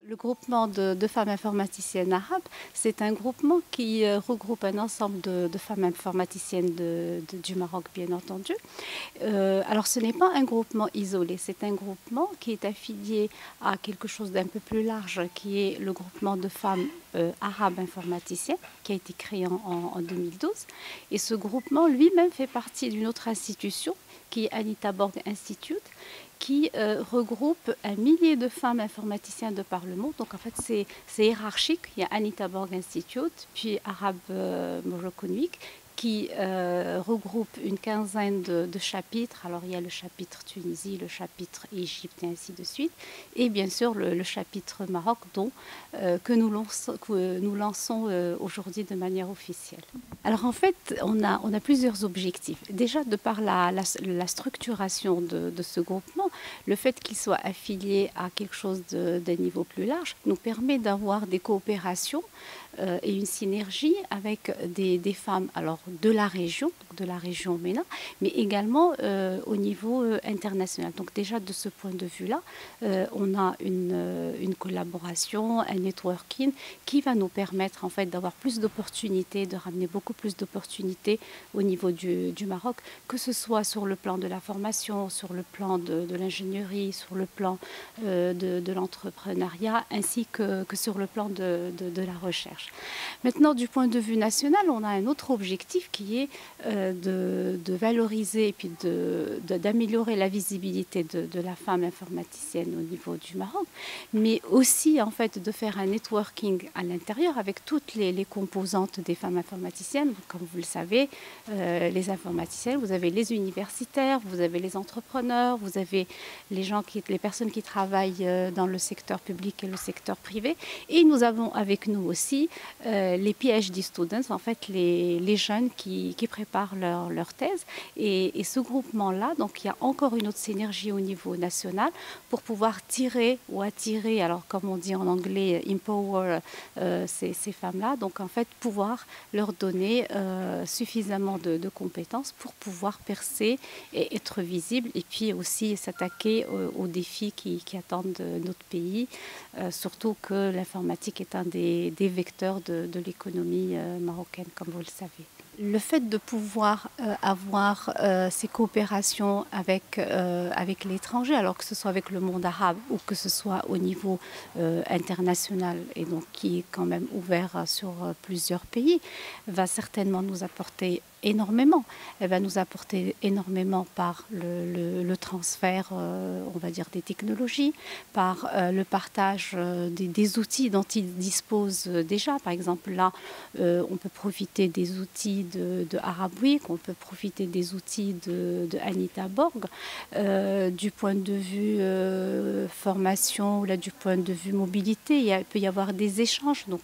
Le groupement de femmes informaticiennes arabes, c'est un groupement qui regroupe un ensemble de femmes informaticiennes du Maroc, bien entendu. Alors ce n'est pas un groupement isolé, c'est un groupement qui est affilié à quelque chose d'un peu plus large, qui est le groupement de femmes arabes informaticiennes, qui a été créé en 2012. Et ce groupement lui-même fait partie d'une autre institution, qui est Anita Borg Institute, qui regroupe un millier de femmes informaticiennes de par le monde. Donc en fait c'est hiérarchique. Il y a Anita Borg Institute, puis Arab Moroccan Week, qui regroupe une quinzaine de chapitres. Alors il y a le chapitre Tunisie, le chapitre Égypte et ainsi de suite. Et bien sûr le chapitre Maroc que nous lançons aujourd'hui de manière officielle. Alors en fait, on a plusieurs objectifs. Déjà, de par la structuration de ce groupement, le fait qu'il soit affilié à quelque chose d'un niveau plus large nous permet d'avoir des coopérations et une synergie avec des femmes alors, de la région MENA, mais également au niveau international. Donc déjà, de ce point de vue-là, on a une collaboration, un networking qui va nous permettre en fait d'avoir plus d'opportunités, de ramener beaucoup plus d'opportunités au niveau du Maroc, que ce soit sur le plan de la formation, sur le plan de l'ingénierie, sur le plan de l'entrepreneuriat, ainsi que sur le plan de la recherche. Maintenant, du point de vue national, on a un autre objectif qui est de valoriser et puis d'améliorer la visibilité de la femme informaticienne au niveau du Maroc, mais aussi en fait de faire un networking à l'intérieur avec toutes les composantes des femmes informaticiennes. Comme vous le savez, les informaticiennes, vous avez les universitaires, vous avez les entrepreneurs, vous avez les personnes qui travaillent dans le secteur public et le secteur privé. Et nous avons avec nous aussi les PhD students, en fait les jeunes qui préparent leur thèse. Et ce groupement-là, donc il y a encore une autre synergie au niveau national pour pouvoir tirer ou attirer, alors comme on dit en anglais, empower ces femmes-là. Donc en fait pouvoir leur donner suffisamment de compétences pour pouvoir percer et être visible, et puis aussi s'attaquer aux défis qui attendent notre pays, surtout que l'informatique est un des vecteurs de l'économie marocaine, comme vous le savez. Le fait de pouvoir avoir ces coopérations avec l'étranger, alors que ce soit avec le monde arabe ou que ce soit au niveau international, et donc qui est quand même ouvert sur plusieurs pays, va certainement nous apporter énormément. Elle va nous apporter énormément par le transfert, on va dire, des technologies, par le partage des outils dont ils disposent déjà. Par exemple, là, on peut profiter des outils de Arab Week, on peut profiter des outils de Anita Borg. Du point de vue formation, ou là, du point de vue mobilité, il peut y avoir des échanges. Donc,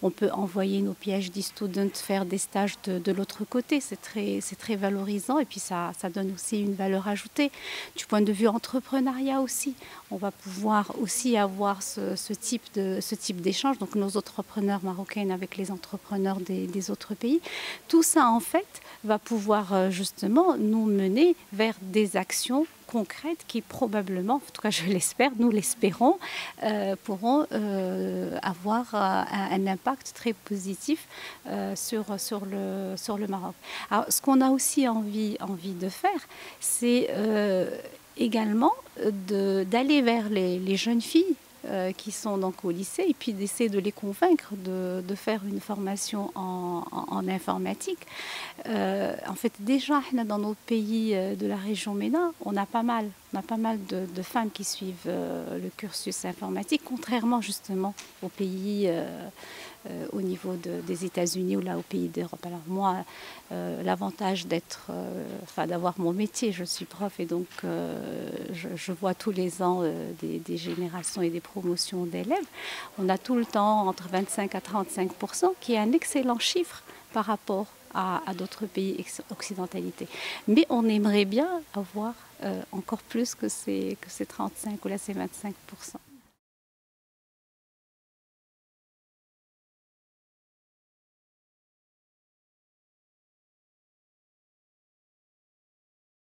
on peut envoyer nos PhD students faire des stages de l'autre côté. C'est très valorisant, et puis ça donne aussi une valeur ajoutée. Du point de vue entrepreneuriat aussi, on va pouvoir aussi avoir ce type d'échange, donc nos entrepreneurs marocains avec les entrepreneurs des autres pays. Tout ça en fait va pouvoir justement nous mener vers des actions concrètes qui probablement, en tout cas je l'espère, nous l'espérons, pourront avoir un impact très positif sur le Maroc. Alors, ce qu'on a aussi envie de faire, c'est également d'aller vers les jeunes filles qui sont donc au lycée, et puis d'essayer de les convaincre de faire une formation en informatique. En fait, déjà, dans notre pays de la région MENA, on a pas mal de femmes qui suivent le cursus informatique, contrairement justement aux pays au niveau des États-Unis ou là aux pays d'Europe. Alors moi, l'avantage d'avoir mon métier, je suis prof, et donc je vois tous les ans des générations et des promotions d'élèves. On a tout le temps entre 25 à 35%, qui est un excellent chiffre par rapport à d'autres pays occidentalités. Mais on aimerait bien avoir encore plus que ces 35 ou là ces 25%.